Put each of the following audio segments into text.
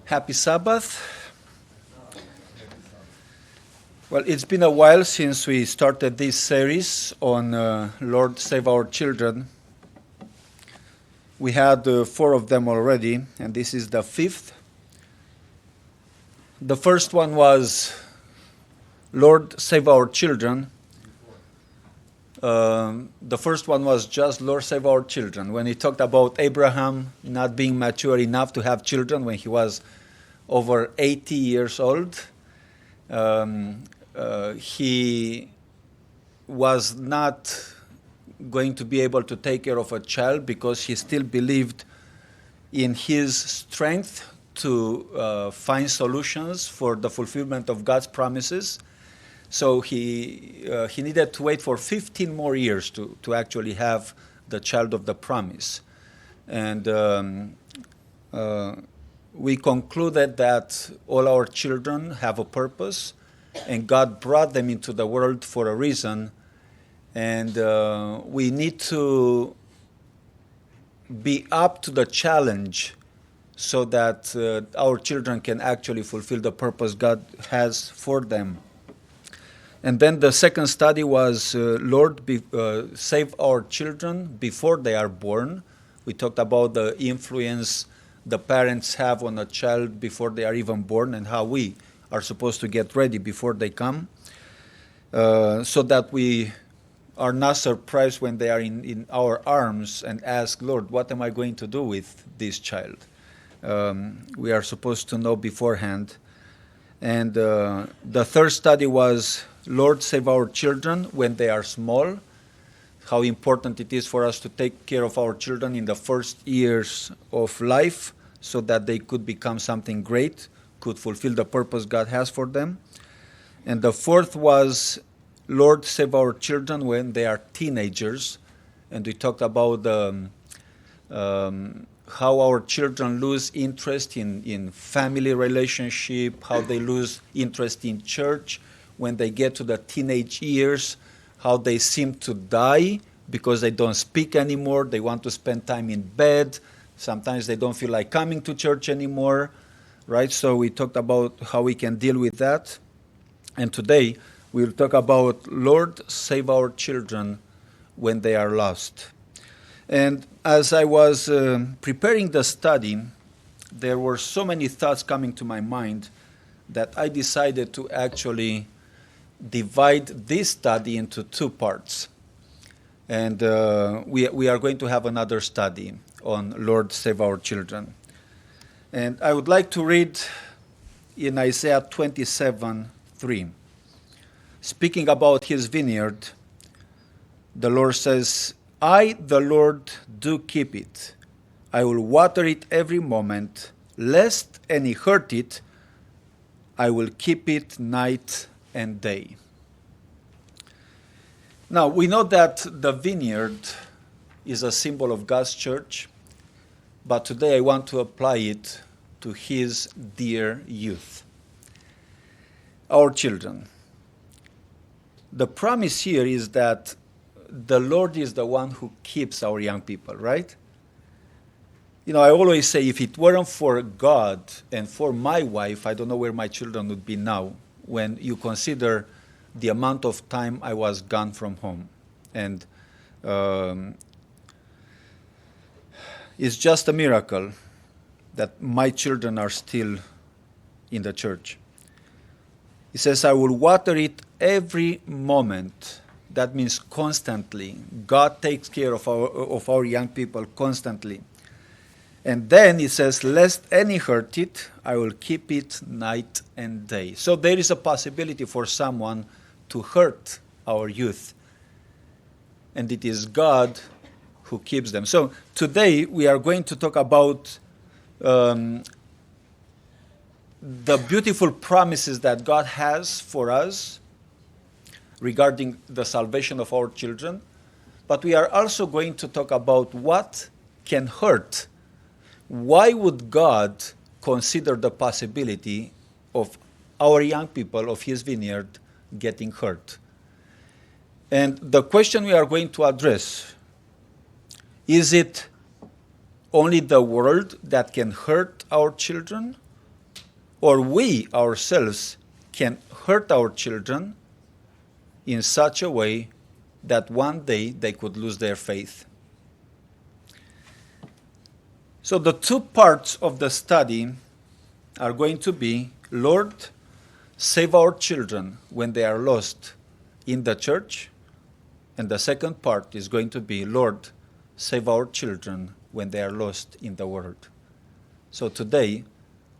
Happy Sabbath. Well, it's been a while since we started this series on Lord Save Our Children. We had 4 of them already, and this is the 5th. The first one was Lord Save Our Children. The first one was just Lord Save Our Children. When he talked about Abraham not being mature enough to have children when he was over 80 years old, he was not going to be able to take care of a child because he still believed in his strength to find solutions for the fulfillment of God's promises. So he needed to wait for 15 more years to actually have the child of the promise. And we concluded that all our children have a purpose, and God brought them into the world for a reason. And we need to be up to the challenge so that our children can actually fulfill the purpose God has for them. And then the second study was Lord, save our children before they are born. We talked about the influence the parents have on a child before they are even born and how we are supposed to get ready before they come so that we are not surprised when they are in our arms and ask, Lord, what am I going to do with this child? We are supposed to know beforehand. And the third study was Lord, save our children when they are small, how important it is for us to take care of our children in the first years of life so that they could become something great, could fulfill the purpose God has for them. And the fourth was Lord, save our children when they are teenagers. And we talked about how our children lose interest in family relationship, how they lose interest in church when they get to the teenage years, how they seem to die because they don't speak anymore. They want to spend time in bed. Sometimes they don't feel like coming to church anymore, right? So we talked about how we can deal with that. And today we'll talk about Lord, save our children when they are lost. And as I was preparing the study, there were so many thoughts coming to my mind that I decided to actually divide this study into 2 parts. And we are going to have another study on Lord, save our children. And I would like to read in Isaiah 27:3. Speaking about his vineyard, the Lord says, I, the Lord, do keep it. I will water it every moment, lest any hurt it. I will keep it night and day. Now, we know that the vineyard is a symbol of God's church, but today I want to apply it to his dear youth, our children. The promise here is that the Lord is the one who keeps our young people, right? You know, I always say if it weren't for God and for my wife, I don't know where my children would be now when you consider the amount of time I was gone from home. And it's just a miracle that my children are still in the church. He says, I will water it every moment. That means constantly. God takes care of our young people constantly. And then he says, lest any hurt it, I will keep it night and day. So there is a possibility for someone to hurt our youth. And it is God who keeps them. So today we are going to talk about the beautiful promises that God has for us regarding the salvation of our children, but we are also going to talk about what can hurt. Why would God consider the possibility of our young people, of his vineyard, getting hurt? And the question we are going to address, is it only the world that can hurt our children, or we ourselves can hurt our children in such a way that one day they could lose their faith. So the two parts of the study are going to be, Lord, save our children when they are lost in the church. And the second part is going to be, Lord, save our children when they are lost in the world. So today,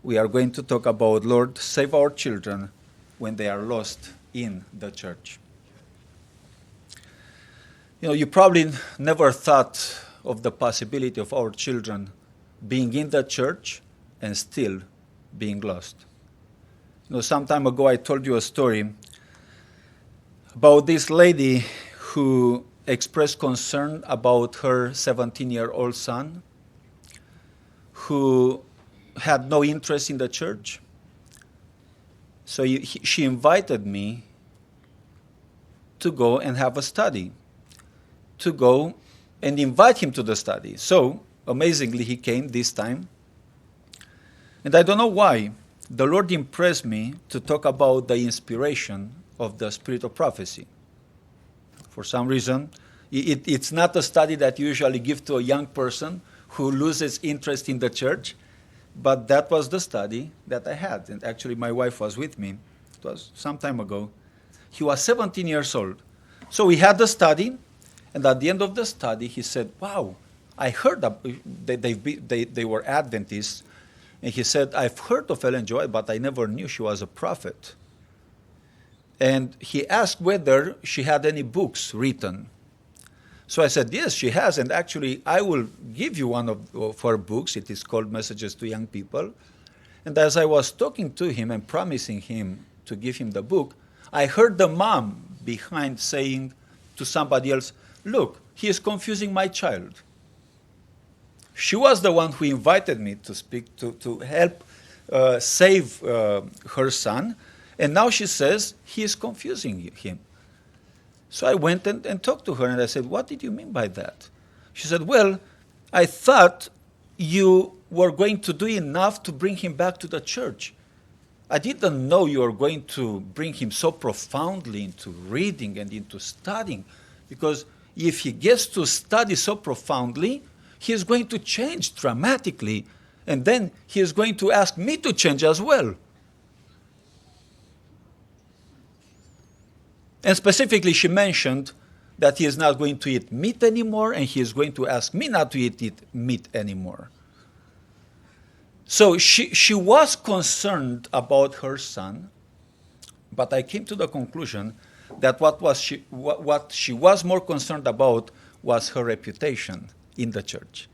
we are going to talk about, Lord, save our children when they are lost in the church. You know, you probably never thought of the possibility of our children being in the church and still being lost. You know, some time ago I told you a story about this lady who expressed concern about her 17-year-old son who had no interest in the church. So she invited me to go and have a study, to go and invite him to the study. So, amazingly, he came this time. And I don't know why, the Lord impressed me to talk about the inspiration of the spirit of prophecy. For some reason, it's not a study that you usually give to a young person who loses interest in the church, but that was the study that I had. And actually, my wife was with me. It was some time ago. He was 17 years old. So we had the study, and at the end of the study, he said, wow, I heard that they were Adventists. And he said, I've heard of Ellen Joy, but I never knew she was a prophet. And he asked whether she had any books written. So I said, yes, she has. And actually, I will give you one of her books. It is called Messages to Young People. And as I was talking to him and promising him to give him the book, I heard the mom behind saying to somebody else, look, he is confusing my child. She was the one who invited me to speak, to help save her son. And now she says he is confusing him. So I went and talked to her, and I said, what did you mean by that? She said, well, I thought you were going to do enough to bring him back to the church. I didn't know you were going to bring him so profoundly into reading and into studying, because if he gets to study so profoundly, he is going to change dramatically, and then he is going to ask me to change as well. And specifically, she mentioned that he is not going to eat meat anymore, and he is going to ask me not to eat meat anymore. So she was concerned about her son, but I came to the conclusion that what she was more concerned about was her reputation in the church.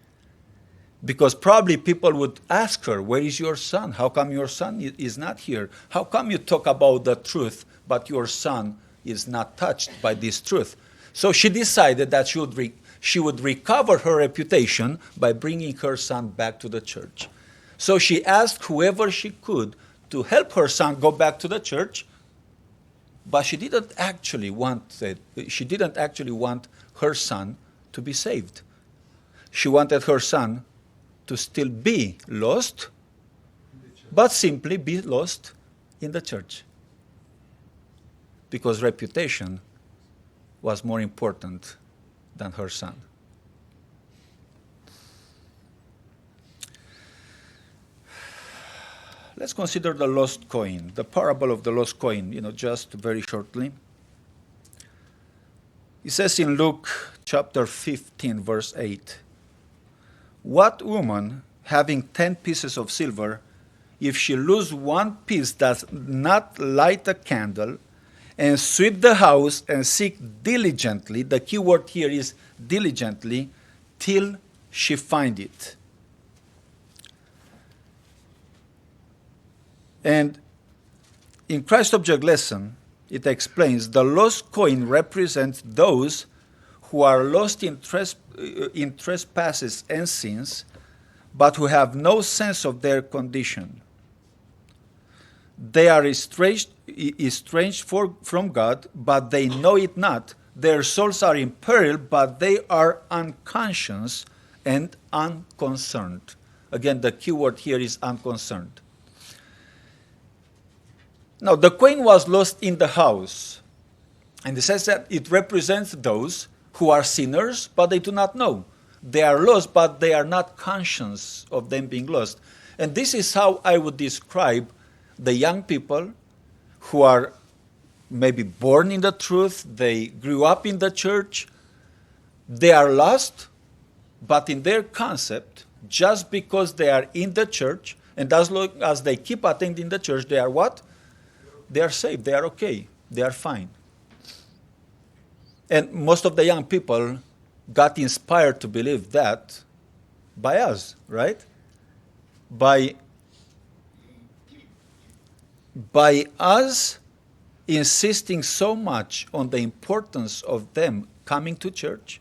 Because probably people would ask her, where is your son? How come your son is not here? How come you talk about the truth, but your son is not touched by this truth? So she decided that she would recover her reputation by bringing her son back to the church. So she asked whoever she could to help her son go back to the church, but she didn't actually want her son to be saved. She wanted her son to still be lost, but simply be lost in the church. Because reputation was more important than her son. Let's consider the lost coin, the parable of the lost coin, just very shortly. It says in Luke chapter 15, verse 8, what woman, having 10 pieces of silver, if she lose one piece, does not light a candle and sweep the house and seek diligently, the key word here is diligently, till she find it? And in Christ Object Lesson, it explains the lost coin represents those who are lost in trespasses and sins, but who have no sense of their condition. They are estranged from God, but they know it not. Their souls are in peril, but they are unconscious and unconcerned. Again, the key word here is unconcerned. Now, the coin was lost in the house. And it says that it represents those who are sinners, but they do not know. They are lost, but they are not conscious of them being lost. And this is how I would describe the young people who are maybe born in the truth, they grew up in the church, they are lost, but in their concept, just because they are in the church, and as long as they keep attending the church, they are what? They are saved, they are okay, they are fine. And most of the young people got inspired to believe that by us, right? By us insisting so much on the importance of them coming to church,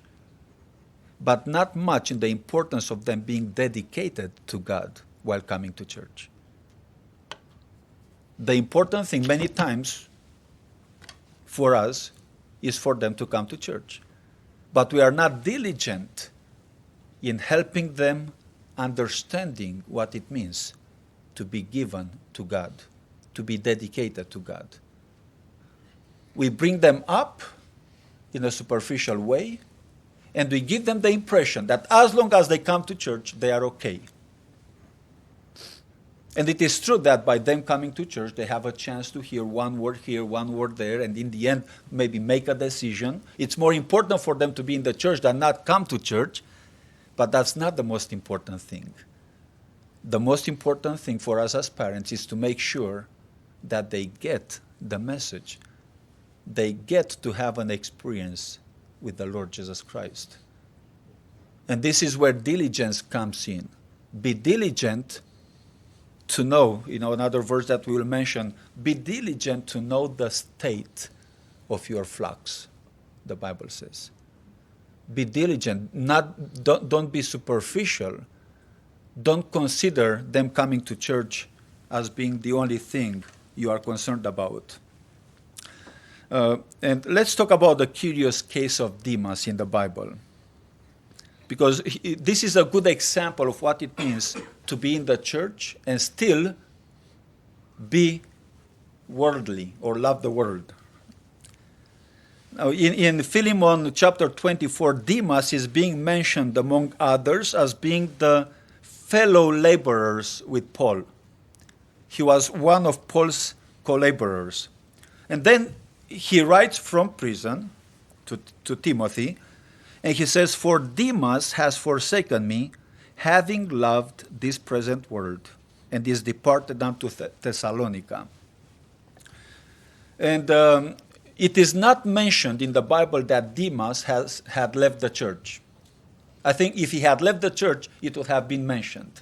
but not much in the importance of them being dedicated to God while coming to church. The important thing many times for us is for them to come to church. But we are not diligent in helping them understanding what it means to be given to God, to be dedicated to God. We bring them up in a superficial way, and we give them the impression that as long as they come to church, they are okay. And it is true that by them coming to church, they have a chance to hear one word here, one word there, and in the end, maybe make a decision. It's more important for them to be in the church than not come to church, but that's not the most important thing. The most important thing for us as parents is to make sure that they get the message. They get to have an experience with the Lord Jesus Christ. And this is where diligence comes in. Be diligent to know, another verse that we will mention, be diligent to know the state of your flocks, the Bible says. Be diligent, don't be superficial. Don't consider them coming to church as being the only thing you are concerned about. And let's talk about the curious case of Demas in the Bible. Because this is a good example of what it means to be in the church and still be worldly or love the world. Now, in Philemon chapter 24, Demas is being mentioned among others as being the fellow laborers with Paul. He was one of Paul's co-laborers. And then he writes from prison to Timothy, and he says, "For Demas has forsaken me, having loved this present world, and is departed unto Thessalonica." And it is not mentioned in the Bible that Demas had left the church. I think if he had left the church, it would have been mentioned.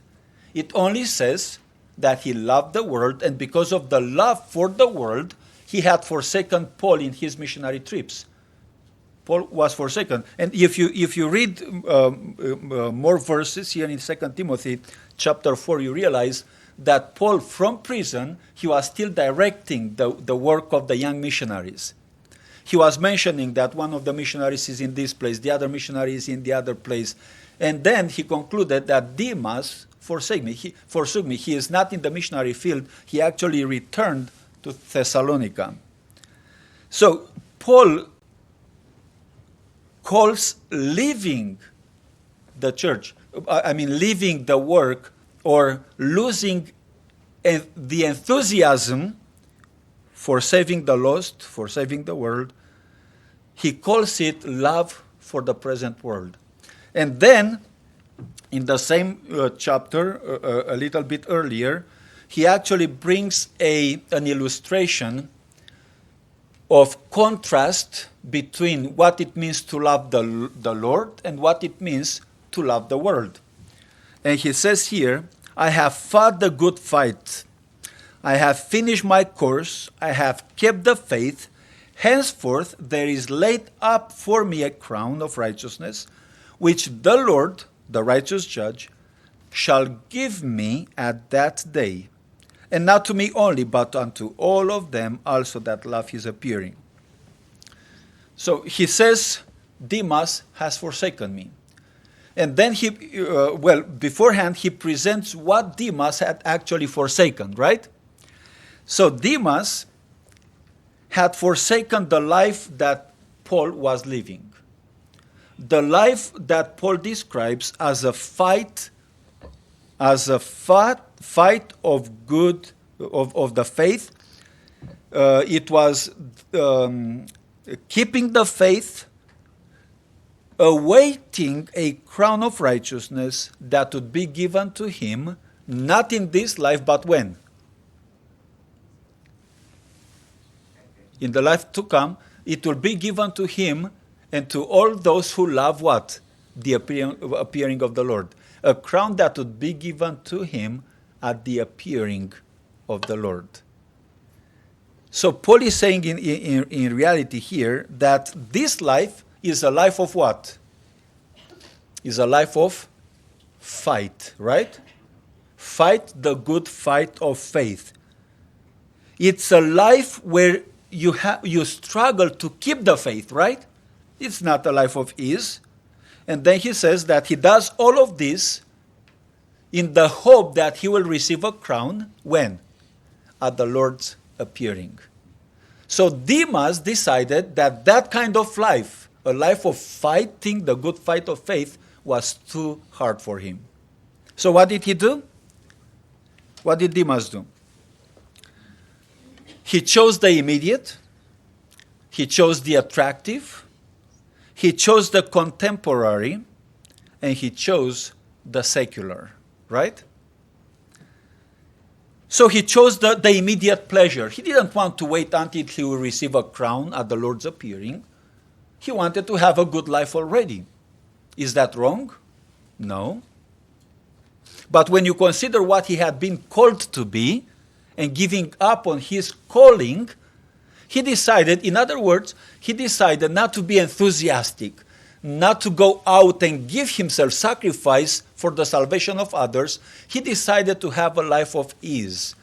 It only says that he loved the world, and because of the love for the world, he had forsaken Paul in his missionary trips. Paul was forsaken. And if you read more verses here in 2 Timothy chapter 4, you realize that Paul, from prison, he was still directing the work of the young missionaries. He was mentioning that one of the missionaries is in this place, the other missionary is in the other place. And then he concluded that Demas forsook me. He is not in the missionary field. He actually returned to Thessalonica. So Paul calls leaving the church, leaving the work or losing the enthusiasm for saving the lost, for saving the world, he calls it love for the present world. And then, in the same chapter, a little bit earlier, he actually brings an illustration of contrast between what it means to love the Lord and what it means to love the world. And he says here, "I have fought the good fight. I have finished my course. I have kept the faith. Henceforth there is laid up for me a crown of righteousness, which the Lord, the righteous judge, shall give me at that day. And not to me only, but unto all of them also that love his appearing." So he says, Demas has forsaken me. And then beforehand he presents what Demas had actually forsaken, right? So Demas had forsaken the life that Paul was living. The life that Paul describes as a fight, fight of the faith. It was keeping the faith, awaiting a crown of righteousness that would be given to him, not in this life, but when? In the life to come, it will be given to him and to all those who love what? The appearing of the Lord. A crown that would be given to him at the appearing of the Lord. So Paul is saying in reality here that this life is a life of what? Is a life of fight, right? Fight the good fight of faith. It's a life where you struggle to keep the faith, right? It's not a life of ease. And then he says that he does all of this in the hope that he will receive a crown. When? At the Lord's appearing. So Demas decided that that kind of life, a life of fighting the good fight of faith, was too hard for him. So what did he do? What did Demas do? He chose the immediate, he chose the attractive, he chose the contemporary, and he chose the secular, right? So he chose the immediate pleasure. He didn't want to wait until he will receive a crown at the Lord's appearing. He wanted to have a good life already. Is that wrong? No. But when you consider what he had been called to be and giving up on his calling, he decided, in other words, he decided not to be enthusiastic, not to go out and give himself sacrifice for the salvation of others. He decided to have a life of ease.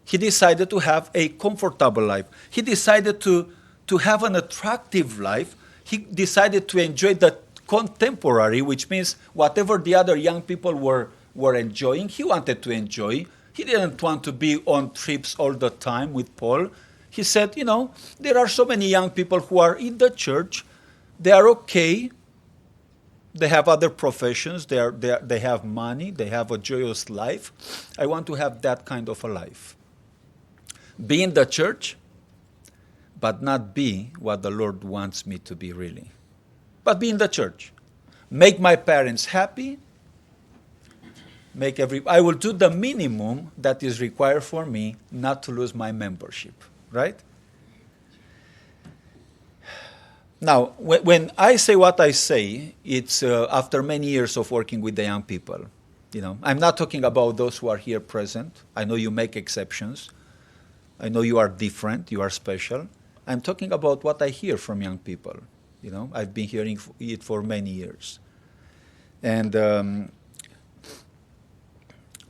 He decided to have a comfortable life. He decided to have an attractive life. He decided to enjoy the contemporary, which means whatever the other young people were enjoying, he wanted to enjoy. He didn't want to be on trips all the time with Paul. He said, there are so many young people who are in the church. They are okay. They have other professions. They have money. They have a joyous life. I want to have that kind of a life. Be in the church, but not be what the Lord wants me to be really. But be in the church. Make my parents happy. I will do the minimum that is required for me not to lose my membership, right? Now, when I say what I say, it's after many years of working with the young people. I'm not talking about those who are here present. I know you make exceptions. I know you are different, you are special. I'm talking about what I hear from young people. I've been hearing it for many years. And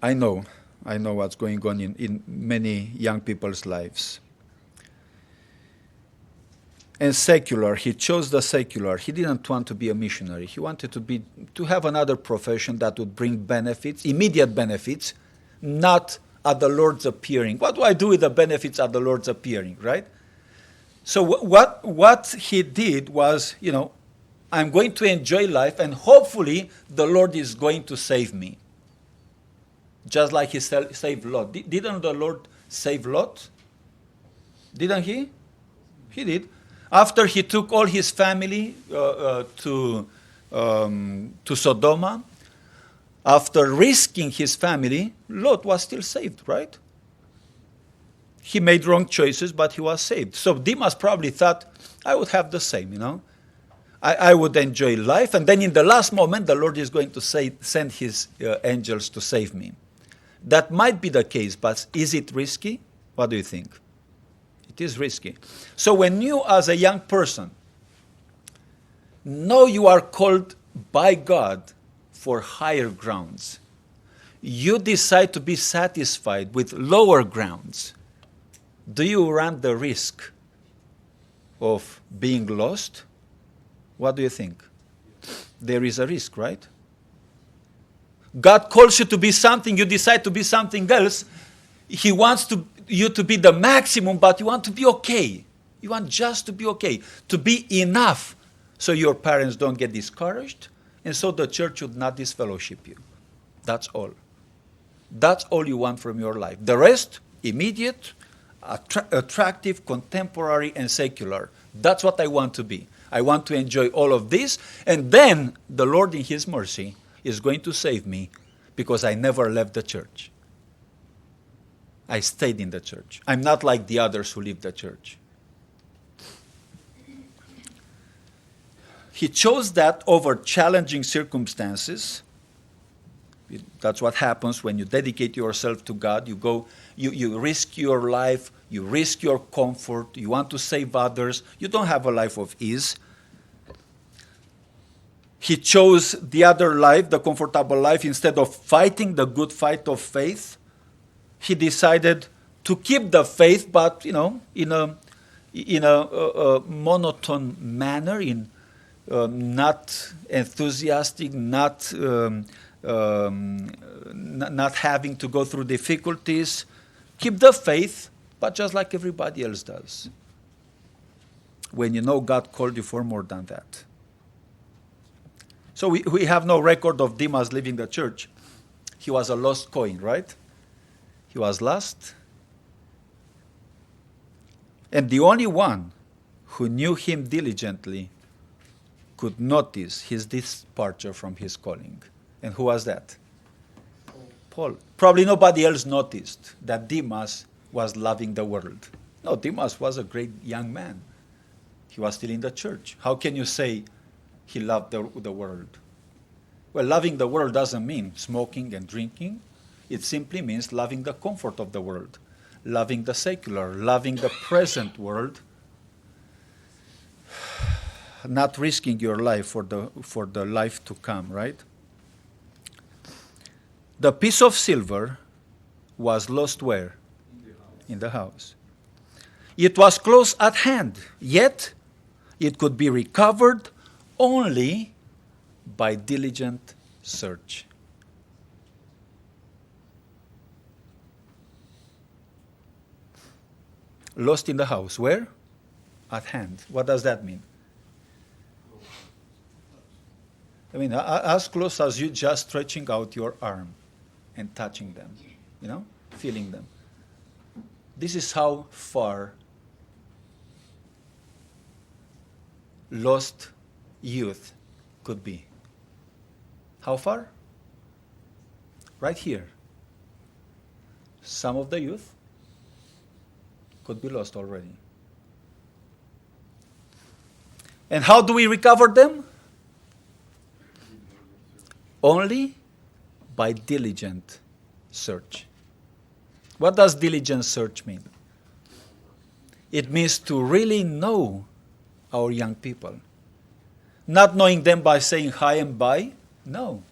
I know what's going on in many young people's lives. And secular, he chose the secular. He didn't want to be a missionary. He wanted to have another profession that would bring benefits, immediate benefits, not at the Lord's appearing. What do I do with the benefits at the Lord's appearing, right? So what he did was, I'm going to enjoy life, and hopefully the Lord is going to save me. Just like he saved Lot. Didn't the Lord save Lot? Didn't he? He did. After he took all his family to Sodom, after risking his family, Lot was still saved, right? He made wrong choices, but he was saved. So Demas probably thought, I would have the same, I would enjoy life, and then in the last moment, the Lord is going to send his angels to save me. That might be the case, but is it risky? What do you think? It is risky. So when you, as a young person, know you are called by God for higher grounds, you decide to be satisfied with lower grounds. Do you run the risk of being lost? What do you think? There is a risk, right? God calls you to be something, you decide to be something else. He wants you to be the maximum, but you want to be okay. You want just to be okay, to be enough so your parents don't get discouraged, and so the church should not disfellowship you. That's all. That's all you want from your life. The rest, immediate, attractive, contemporary, and secular. That's what I want to be. I want to enjoy all of this, and then the Lord in His mercy is going to save me because I never left the church. I stayed in the church. I'm not like the others who leave the church. He chose that over challenging circumstances. That's what happens when you dedicate yourself to God. You risk your life, you risk your comfort, you want to save others. You don't have a life of ease. He chose the other life, the comfortable life, instead of fighting the good fight of faith. He decided to keep the faith, but in a monotone manner, not enthusiastic, not having to go through difficulties. Keep the faith, but just like everybody else does. When you know God called you for more than that. So we have no record of Demas leaving the church. He was a lost coin, right? He was lost. And the only one who knew him diligently could notice his departure from his calling. And who was that? Paul. Probably nobody else noticed that Demas was loving the world. No, Demas was a great young man. He was still in the church. How can you say he loved the world? Well, loving the world doesn't mean smoking and drinking. It simply means loving the comfort of the world, loving the secular, loving the present world, not risking your life for the life to come, right? The piece of silver was lost where? In the house. It was close at hand, yet it could be recovered only by diligent search. Lost in the house. Where? At hand. What does that mean? I mean, as close as you just stretching out your arm and touching them, feeling them. This is how far lost youth could be. How far? Right here. Some of the youth could be lost already. And how do we recover them? Only by diligent search. What does diligent search mean? It means to really know our young people. Not knowing them by saying hi and bye. No.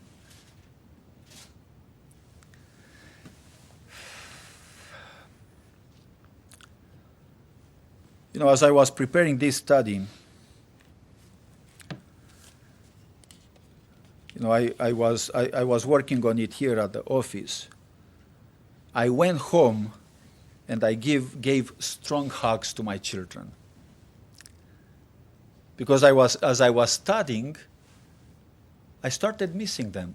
As I was preparing this study, I was working on it here at the office. I went home and I gave strong hugs to my children. Because as I was studying, I started missing them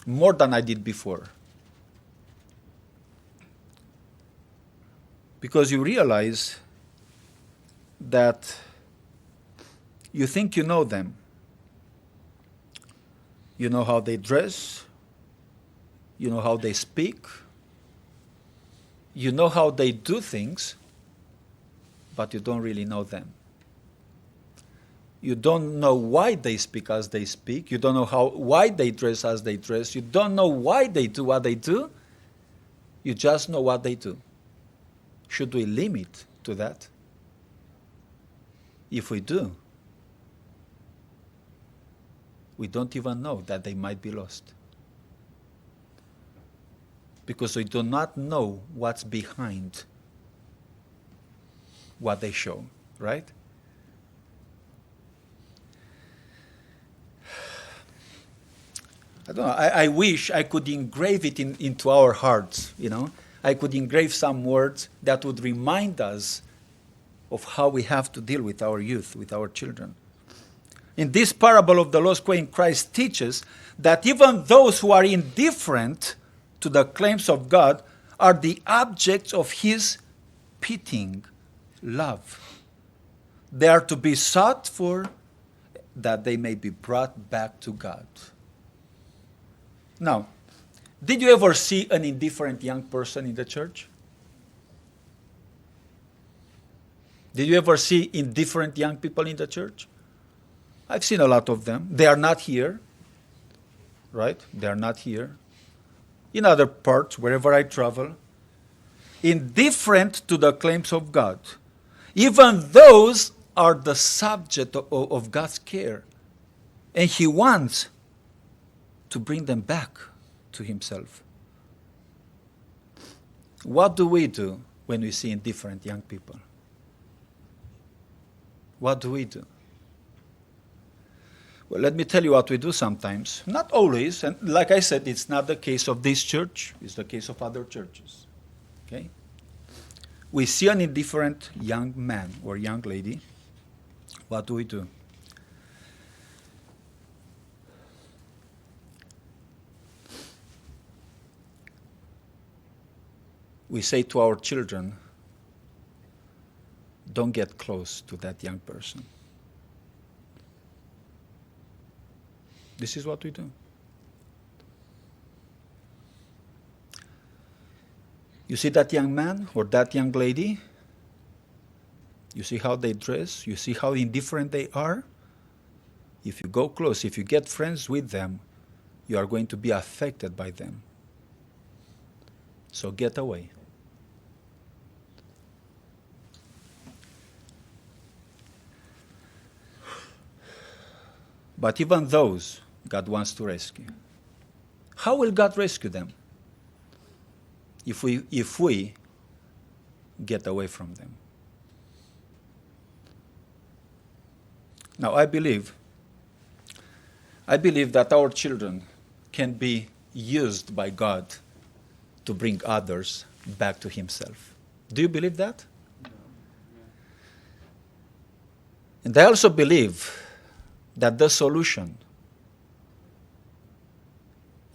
more than I did before. Because you realize that you think you know them. You know how they dress. You know how they speak. You know how they do things, but you don't really know them. You don't know why they speak as they speak. You don't know why they dress as they dress. You don't know why they do what they do. You just know what they do. Should we limit to that? If we do, we don't even know that they might be lost. Because we do not know what's behind what they show, right? I don't know. I wish I could engrave it into our hearts, I could engrave some words that would remind us of how we have to deal with our youth, with our children. In this parable of the lost coin, Christ teaches that even those who are indifferent to the claims of God are the objects of his pitying love. They are to be sought for that they may be brought back to God. Now, did you ever see an indifferent young person in the church? Did you ever see indifferent young people in the church? I've seen a lot of them. They are not here, right? They are not here. In other parts, wherever I travel, indifferent to the claims of God. Even those are the subject of God's care. And he wants to bring them back to himself. What do we do when we see indifferent young people? What do we do? Well, let me tell you what we do sometimes. Not always, and like I said, it's not the case of this church, it's the case of other churches. Okay? We see an indifferent young man or young lady. What do we do? We say to our children, don't get close to that young person. This is what we do. You see that young man or that young lady? You see how they dress? You see how indifferent they are? If you go close, if you get friends with them, you are going to be affected by them. So get away. But even those God wants to rescue. How will God rescue them? If we get away from them. Now I believe that our children can be used by God to bring others back to himself. Do you believe that? And I also believe that the solution,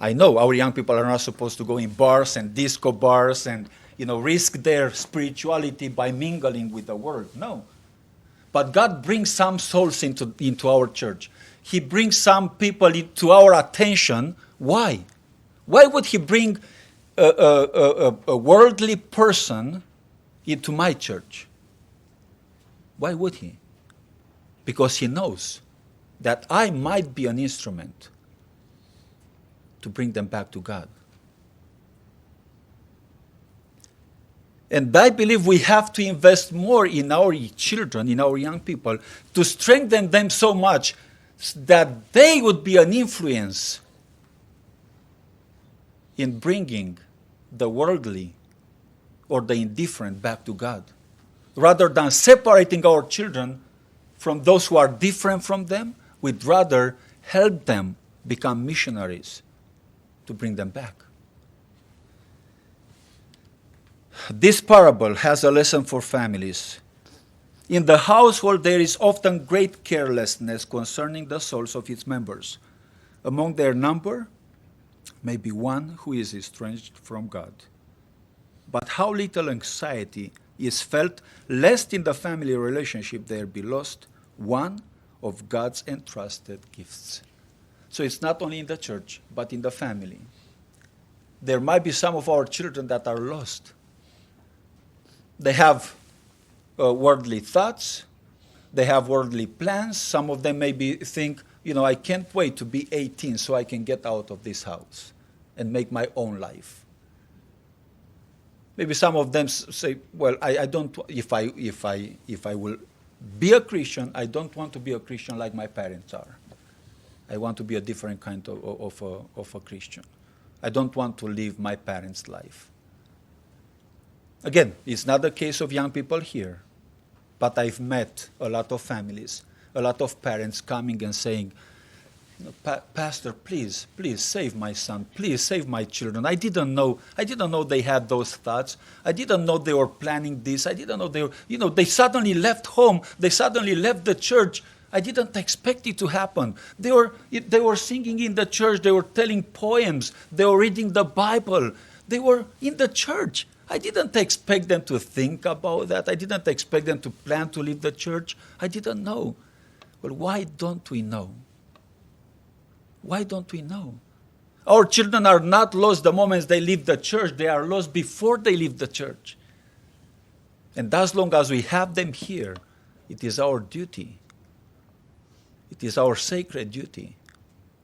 I know our young people are not supposed to go in bars and disco bars and risk their spirituality by mingling with the world. No. But God brings some souls into our church. He brings some people into our attention. Why? Why would he bring a worldly person into my church? Why would he? Because he knows that I might be an instrument to bring them back to God. And I believe we have to invest more in our children, in our young people, to strengthen them so much that they would be an influence in bringing the worldly or the indifferent back to God, rather than separating our children from those who are different from them. We'd rather help them become missionaries to bring them back. This parable has a lesson for families. In the household, there is often great carelessness concerning the souls of its members. Among their number may be one who is estranged from God. But how little anxiety is felt lest in the family relationship there be lost one of God's entrusted gifts. So it's not only in the church, but in the family. There might be some of our children that are lost. They have worldly thoughts. They have worldly plans. Some of them maybe think, I can't wait to be 18 so I can get out of this house and make my own life. Maybe some of them say, well, I don't, if I will be a Christian, I don't want to be a Christian like my parents are. I want to be a different kind of a Christian. I don't want to live my parents' life. Again, it's not the case of young people here, but I've met a lot of families, a lot of parents coming and saying, Pastor, please save my son. Please save my children. I didn't know they had those thoughts. I didn't know they were planning this. I didn't know they suddenly left home. They suddenly left the church. I didn't expect it to happen. They were singing in the church. They were telling poems. They were reading the Bible. They were in the church. I didn't expect them to think about that. I didn't expect them to plan to leave the church. I didn't know. Well, why don't we know? Why don't we know? Our children are not lost the moment they leave the church. They are lost before they leave the church. And as long as we have them here, it is our duty. It is our sacred duty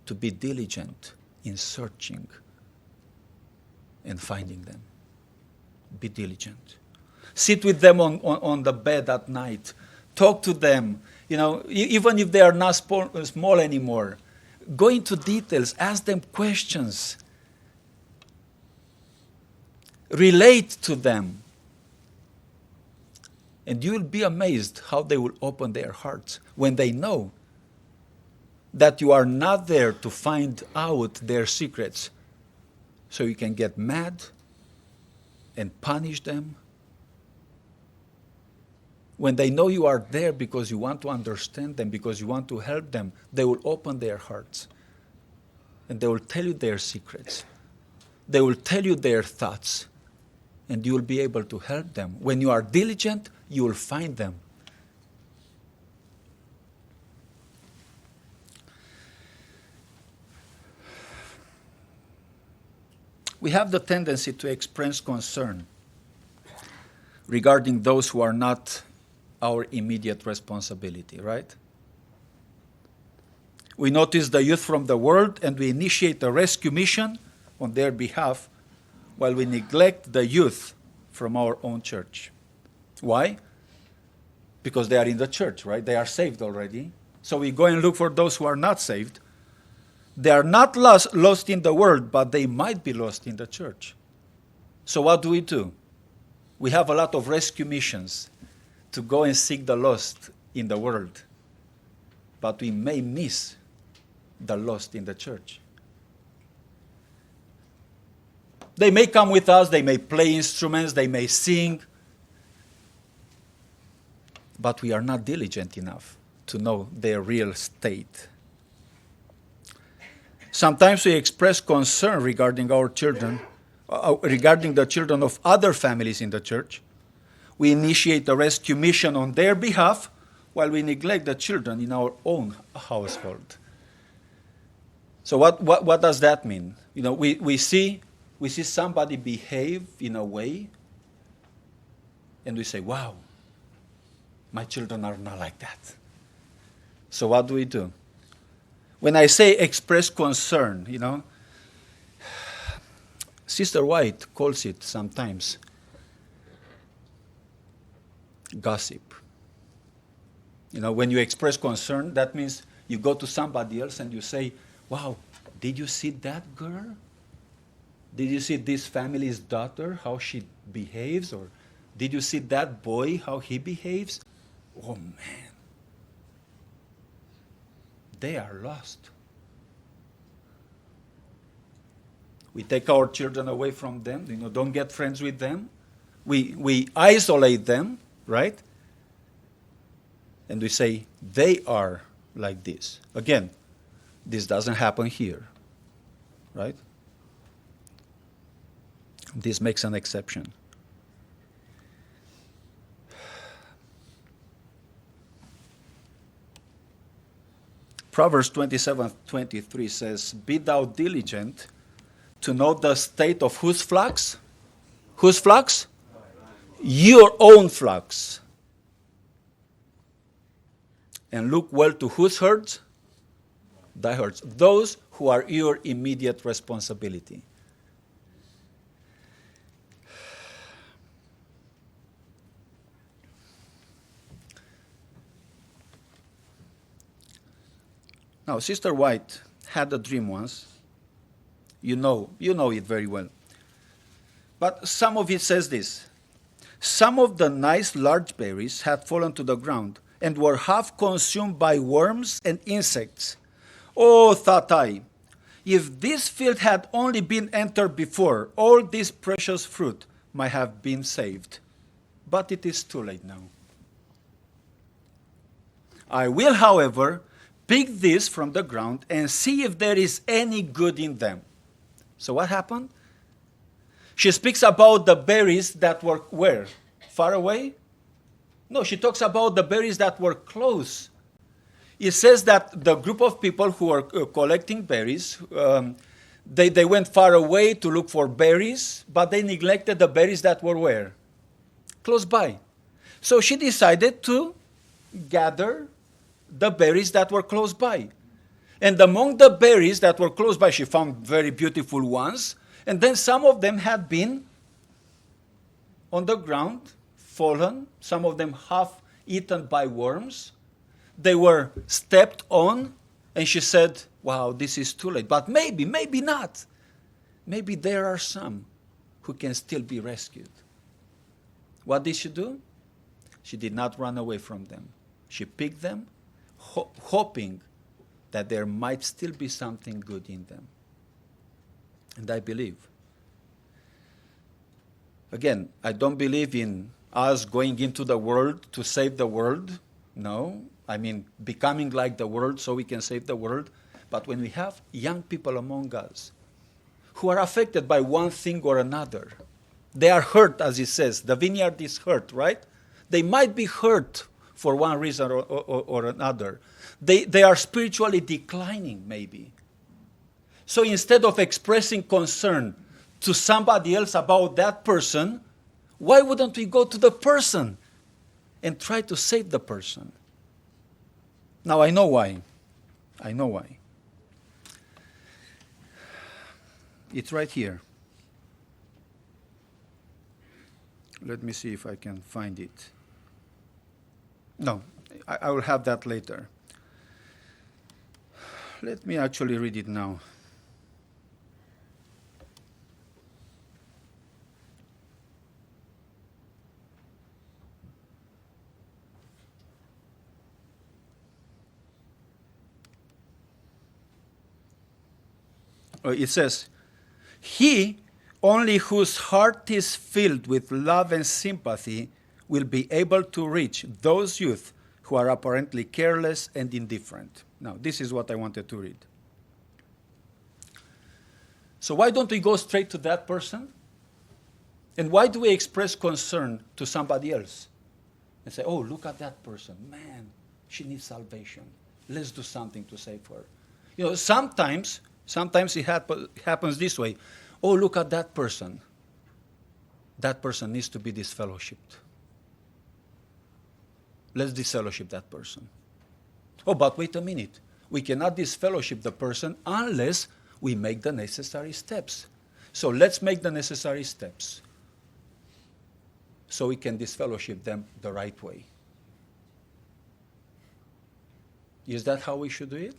to be diligent in searching and finding them. Be diligent. Sit with them on the bed at night. Talk to them. Even if they are not small anymore. Go into details. Ask them questions. Relate to them. And you will be amazed how they will open their hearts when they know that you are not there to find out their secrets so you can get mad and punish them. When they know you are there because you want to understand them, because you want to help them, they will open their hearts. And they will tell you their secrets. They will tell you their thoughts. And you will be able to help them. When you are diligent, you will find them. We have the tendency to express concern regarding those who are not our immediate responsibility, right? We notice the youth from the world and we initiate a rescue mission on their behalf while we neglect the youth from our own church. Why? Because they are in the church, right? They are saved already. So we go and look for those who are not saved. They are not lost in the world, but they might be lost in the church. So what do? We have a lot of rescue missions to go and seek the lost in the world. But we may miss the lost in the church. They may come with us, they may play instruments, they may sing, but we are not diligent enough to know their real state. Sometimes we express concern regarding our children, regarding the children of other families in the church. We initiate a rescue mission on their behalf while we neglect the children in our own household. So what does that mean? We see somebody behave in a way and we say, wow, my children are not like that. So what do? When I say express concern, Sister White calls it sometimes gossip. When you express concern, that means you go to somebody else and you say, wow, did you see that girl? Did you see this family's daughter, how she behaves? Or did you see that boy, how he behaves? Oh, man. They are lost. We take our children away from them. Don't get friends with them. We isolate them, right? And we say, they are like this. Again, this doesn't happen here, right? This makes an exception. Proverbs 27:23 says, be thou diligent to know the state of whose flocks? Whose flocks? Your own flocks. And look well to whose herds? Thy herds. Those who are your immediate responsibility. Now, Sister White had a dream once. You know it very well. But some of it says this. Some of the nice large berries had fallen to the ground and were half consumed by worms and insects. Oh, thought I, if this field had only been entered before, all this precious fruit might have been saved. But it is too late now. I will, however, pick these from the ground and see if there is any good in them. So what happened? She speaks about the berries that were where? Far away? No, she talks about the berries that were close. It says that the group of people who were collecting berries, they went far away to look for berries, but they neglected the berries that were where? Close by. So she decided to gather the berries that were close by. And among the berries that were close by, she found very beautiful ones. And then some of them had been on the ground, fallen, some of them half eaten by worms. They were stepped on, and she said, wow, this is too late. But maybe not. Maybe there are some who can still be rescued. What did she do? She did not run away from them. She picked them, hoping that there might still be something good in them. And I believe. Again, I don't believe in us going into the world to save the world. No. I mean, becoming like the world so we can save the world. But when we have young people among us who are affected by one thing or another, they are hurt, as it says. The vineyard is hurt, right? They might be hurt for one reason or another. They are spiritually declining, maybe. So instead of expressing concern to somebody else about that person, why wouldn't we go to the person and try to save the person? Now, I know why. I know why. It's right here. Let me see if I can find it. No, I will have that later. Let me actually read it now. It says, he only whose heart is filled with love and sympathy will be able to reach those youth who are apparently careless and indifferent. Now, this is what I wanted to read. So why don't we go straight to that person? And why do we express concern to somebody else? And say, oh, look at that person. Man, she needs salvation. Let's do something to save her. You know, sometimes it happens this way. Oh, look at that person. That person needs to be disfellowshipped. Let's disfellowship that person. Oh, but wait a minute. We cannot disfellowship the person unless we make the necessary steps. So let's make the necessary steps so we can disfellowship them the right way. Is that how we should do it?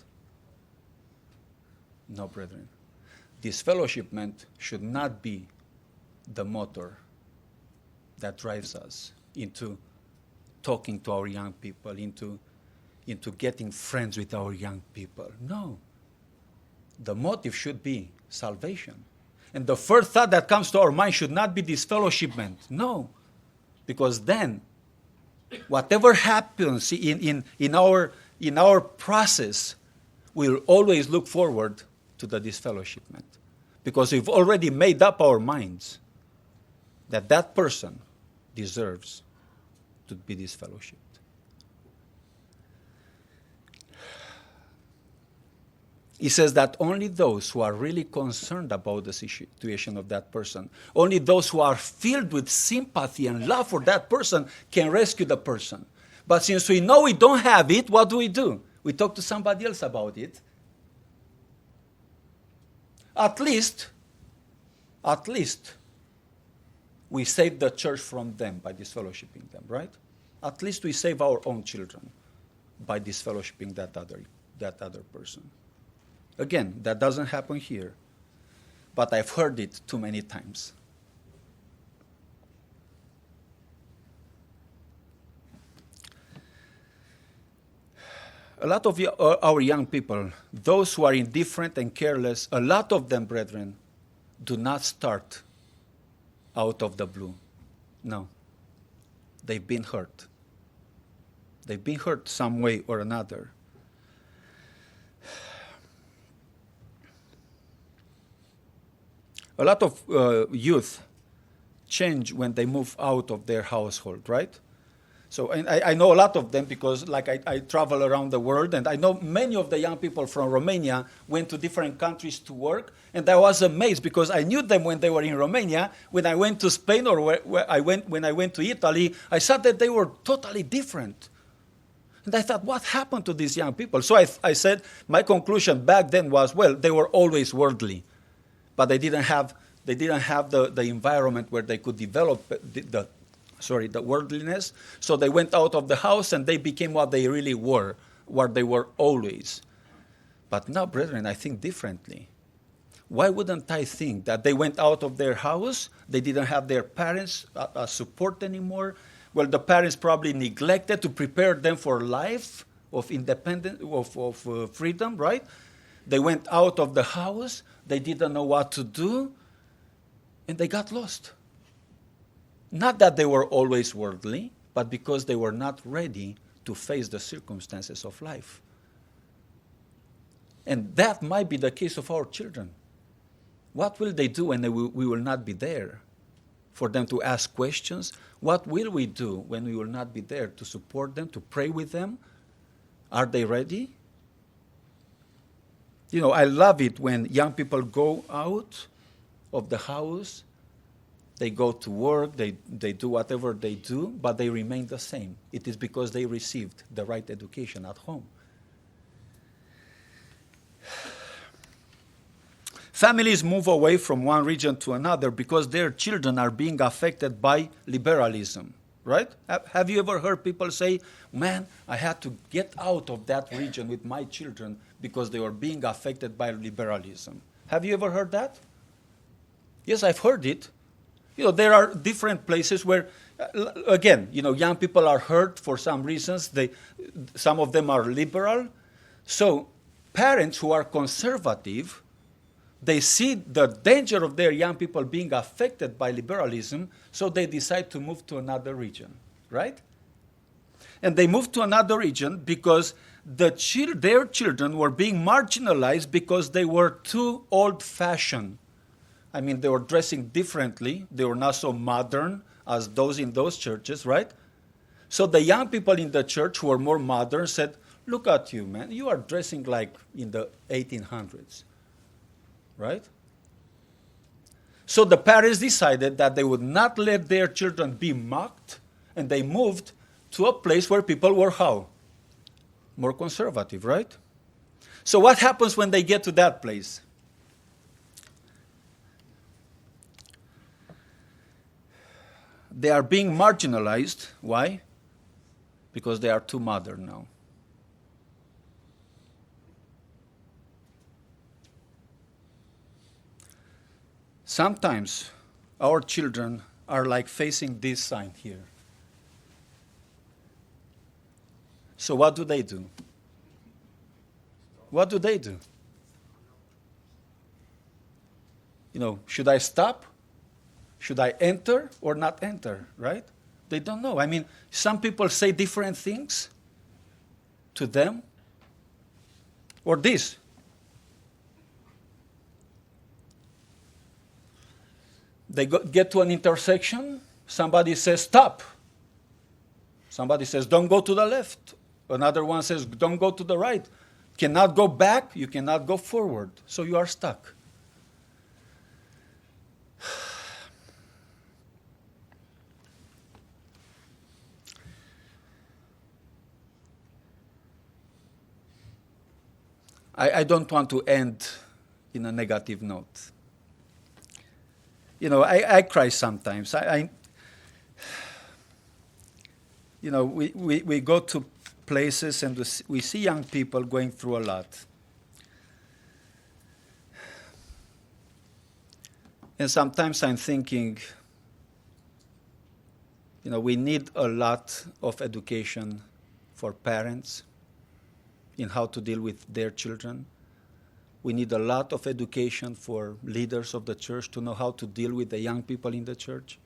No, brethren. Disfellowshipment should not be the motor that drives us into talking to our young people, into getting friends with our young people. No. The motive should be salvation. And the first thought that comes to our mind should not be disfellowshipment. No. Because then, whatever happens in our process, we'll always look forward to the disfellowshipment. Because we've already made up our minds that that person deserves to be disfellowshipped. He says that only those who are really concerned about the situation of that person, only those who are filled with sympathy and love for that person can rescue the person. But since we know we don't have it, what do? We talk to somebody else about it. At least, we save the church from them by disfellowshipping them, right? At least we save our own children by disfellowshipping that other person. Again, that doesn't happen here, but I've heard it too many times. A lot of our young people, those who are indifferent and careless, a lot of them, brethren, do not start out of the blue. No. They've been hurt. They've been hurt some way or another. A lot of youth change when they move out of their household, right? So and I know a lot of them because I travel around the world, and I know many of the young people from Romania went to different countries to work, and I was amazed because I knew them when they were in Romania. When I went to Spain or when I went to Italy, I saw that they were totally different. And I thought, what happened to these young people? So I said, my conclusion back then was, well, they were always worldly, but they didn't have the environment where they could develop the worldliness. So they went out of the house and they became what they really were, what they were always. But now, brethren, I think differently. Why wouldn't I think that they went out of their house, they didn't have their parents' support anymore? Well, the parents probably neglected to prepare them for life of independence, of freedom, right? They went out of the house, they didn't know what to do, and they got lost. Not that they were always worldly, but because they were not ready to face the circumstances of life. And that might be the case of our children. What will they do when we will not be there? For them to ask questions? What will we do when we will not be there to support them, to pray with them? Are they ready? You know, I love it when young people go out of the house. They go to work, they do whatever they do, but they remain the same. It is because they received the right education at home. Families move away from one region to another because their children are being affected by liberalism, right? Have you ever heard people say, man, I had to get out of that region with my children because they were being affected by liberalism? Have you ever heard that? Yes, I've heard it. You know, there are different places where, again, you know, young people are hurt for some reasons. Some of them are liberal. So parents who are conservative, they see the danger of their young people being affected by liberalism, so they decide to move to another region, right? And they move to another region because their children were being marginalized because they were too old-fashioned. I mean, they were dressing differently. They were not so modern as those in those churches, right? So the young people in the church who were more modern said, look at you, man. You are dressing like in the 1800s, right? So the parents decided that they would not let their children be mocked, and they moved to a place where people were how? More conservative, right? So what happens when they get to that place? They are being marginalized. Why? Because they are too modern now. Sometimes our children are like facing this sign here. So what do they do? What do they do? You know, should I stop? Should I enter or not enter, right? They don't know. I mean, some people say different things to them. Or this. They get to an intersection. Somebody says, stop. Somebody says, don't go to the left. Another one says, don't go to the right. Cannot go back. You cannot go forward. So you are stuck. I don't want to end in a negative note. You know, I cry sometimes. You know, we go to places and we see young people going through a lot. And sometimes I'm thinking, you know, we need a lot of education for parents. in how to deal with their children. We need a lot of education for leaders of the church to know how to deal with the young people in the church,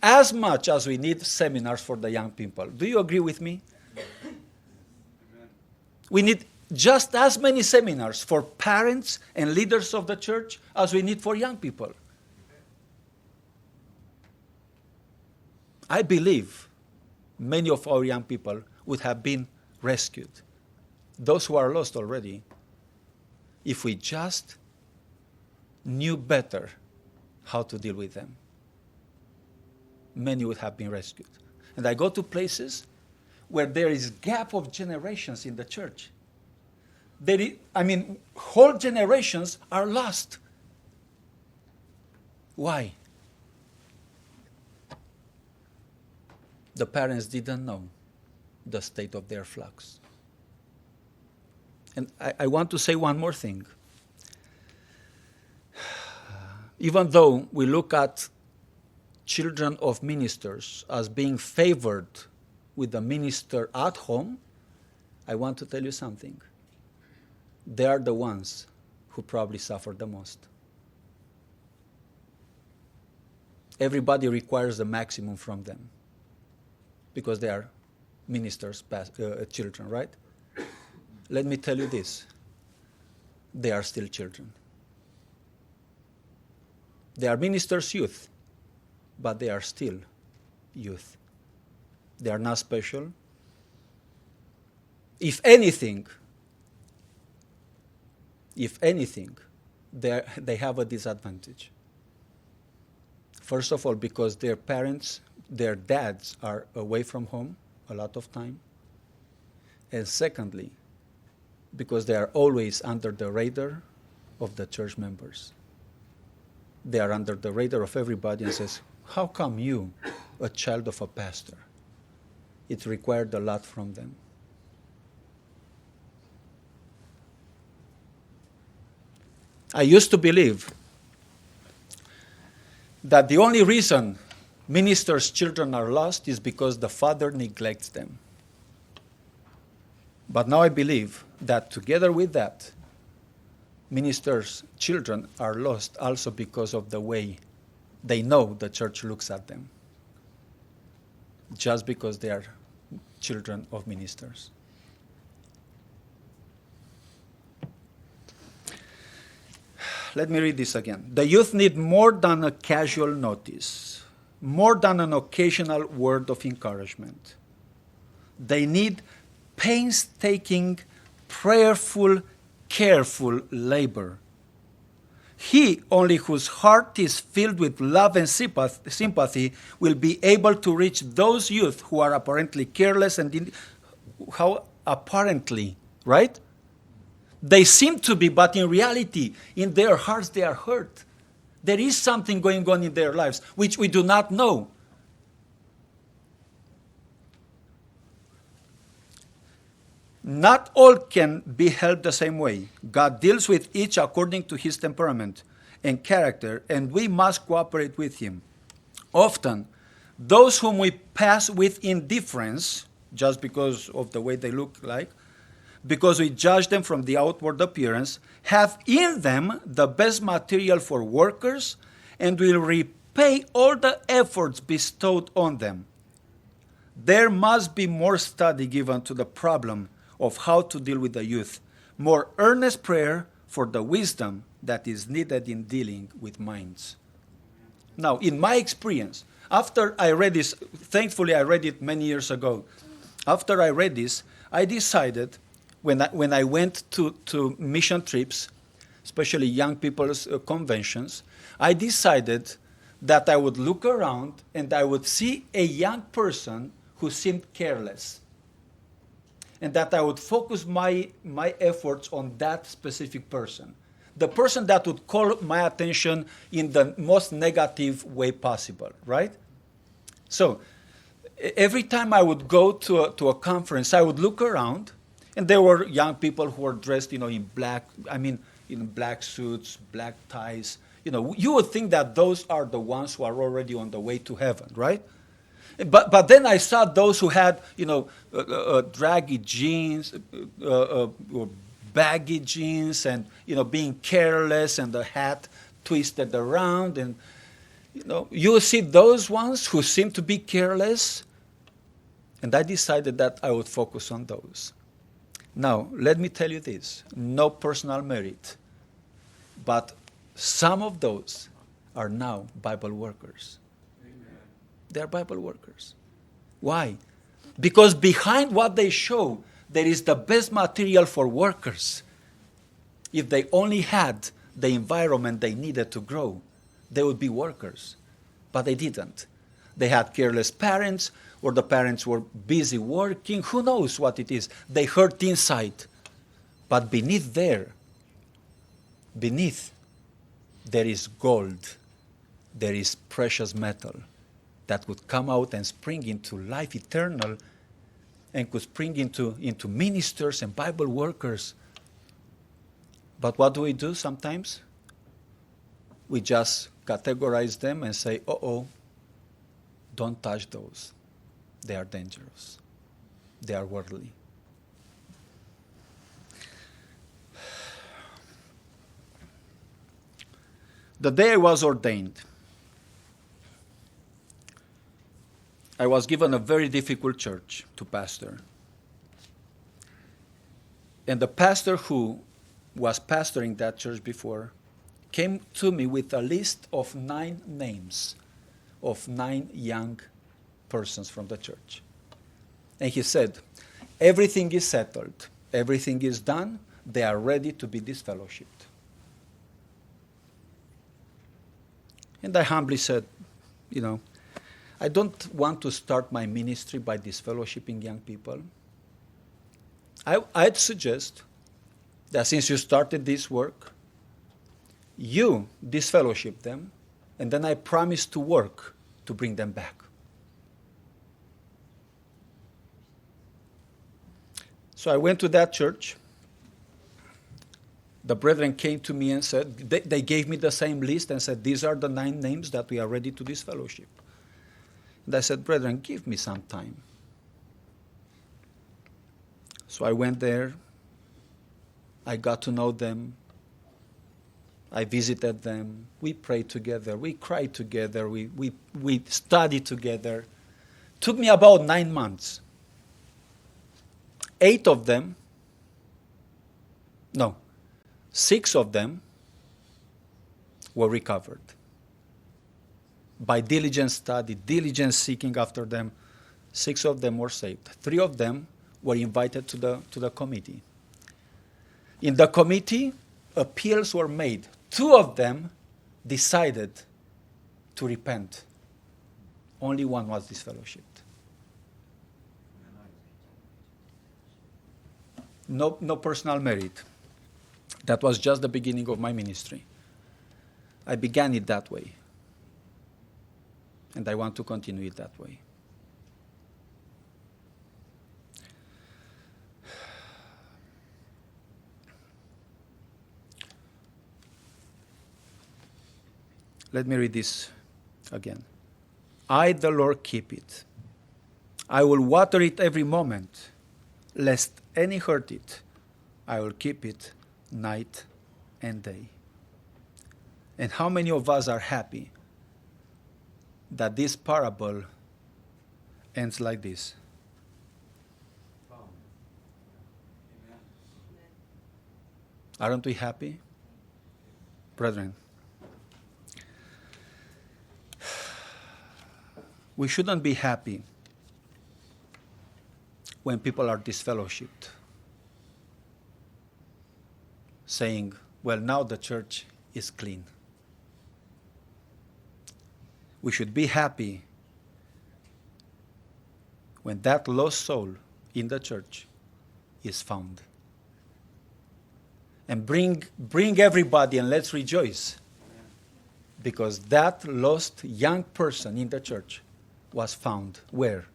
as much as we need seminars for the young people. Do you agree with me? Amen. We need just as many seminars for parents and leaders of the church as we need for young people. I believe many of our young people would have been rescued, those who are lost already, if we just knew better how to deal with them. Many would have been rescued. And I go to places where there is gap of generations in the church. Whole generations are lost. Why? The parents didn't know the state of their flocks. And I want to say one more thing. Even though we look at children of ministers as being favored with the minister at home, I want to tell you something. They are the ones who probably suffer the most. Everybody requires the maximum from them because they are ministers' children, right? Let me tell you this. They are still children. They are ministers' youth, but they are still youth. They are not special. If anything, they have a disadvantage. First of all, because their parents, their dads are away from home a lot of time. And secondly, because they are always under the radar of the church members. They are under the radar of everybody and says, how come you, a child of a pastor? It required a lot from them. I used to believe that the only reason ministers' children are lost is because the father neglects them. But now I believe that together with that, ministers' children are lost also because of the way they know the church looks at them, just because they are children of ministers. Let me read this again. The youth need more than a casual notice, more than an occasional word of encouragement. They need painstaking, prayerful, careful labor. He only whose heart is filled with love and sympathy will be able to reach those youth who are apparently careless and how apparently, right? They seem to be, but in reality, in their hearts they are hurt. There is something going on in their lives which we do not know. Not all can be helped the same way. God deals with each according to his temperament and character, and we must cooperate with him. Often, those whom we pass with indifference, just because of the way they look like, because we judge them from the outward appearance, have in them the best material for workers and will repay all the efforts bestowed on them. There must be more study given to the problem of how to deal with the youth, more earnest prayer for the wisdom that is needed in dealing with minds. Now, in my experience, after I read this, thankfully I read it many years ago. After I read this, I decided, when I went to mission trips, especially young people's conventions, I decided that I would look around and I would see a young person who seemed careless, and that I would focus my efforts on that specific person, the person that would call my attention in the most negative way possible, right? So every time I would go to a conference, I would look around, and there were young people who were dressed, in black, in black suits, black ties. You would think that those are the ones who are already on the way to heaven, right? But then I saw those who had, draggy jeans, or baggy jeans, and, being careless, and the hat twisted around. And, you see those ones who seem to be careless. And I decided that I would focus on those. Now, let me tell you this. No personal merit. But some of those are now Bible workers. They are Bible workers. Why? Because behind what they show, there is the best material for workers. If they only had the environment they needed to grow, they would be workers. But they didn't. They had careless parents, or the parents were busy working. Who knows what it is? They hurt inside. But beneath there is gold. There is precious metal that would come out and spring into life eternal, and could spring into ministers and Bible workers. But what do we do sometimes? We just categorize them and say, don't touch those. They are dangerous. They are worldly. The day I was ordained, I was given a very difficult church to pastor. And the pastor who was pastoring that church before came to me with a list of 9 names of 9 young persons from the church. And he said, everything is settled. Everything is done. They are ready to be disfellowshipped. And I humbly said, I don't want to start my ministry by disfellowshipping young people. I'd suggest that since you started this work, you disfellowship them, and then I promise to work to bring them back. So I went to that church. The brethren came to me and said, they gave me the same list and said, these are the 9 names that we are ready to disfellowship. And I said, brethren, give me some time. So I went there. I got to know them. I visited them. We prayed together. We cried together. We studied together. Took me about 9 months. 6 of them were recovered. By diligent study, diligent seeking after them, 6 of them were saved. 3 of them were invited to the committee. In the committee, appeals were made. 2 of them decided to repent. Only 1 was disfellowshipped. No personal merit. That was just the beginning of my ministry. I began it that way. And I want to continue it that way. Let me read this again. I, the Lord, keep it. I will water it every moment, lest any hurt it. I will keep it night and day. And how many of us are happy that this parable ends like this? Aren't we happy? Brethren, we shouldn't be happy when people are disfellowshipped, saying, well, now the church is clean. We should be happy when that lost soul in the church is found. And bring everybody and let's rejoice. Because that lost young person in the church was found. Where?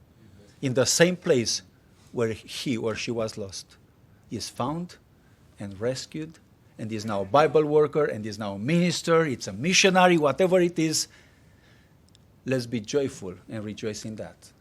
In the same place where he or she was lost. Is found and rescued and is now a Bible worker and is now a minister, it's a missionary, whatever it is. let's be joyful and rejoice in that.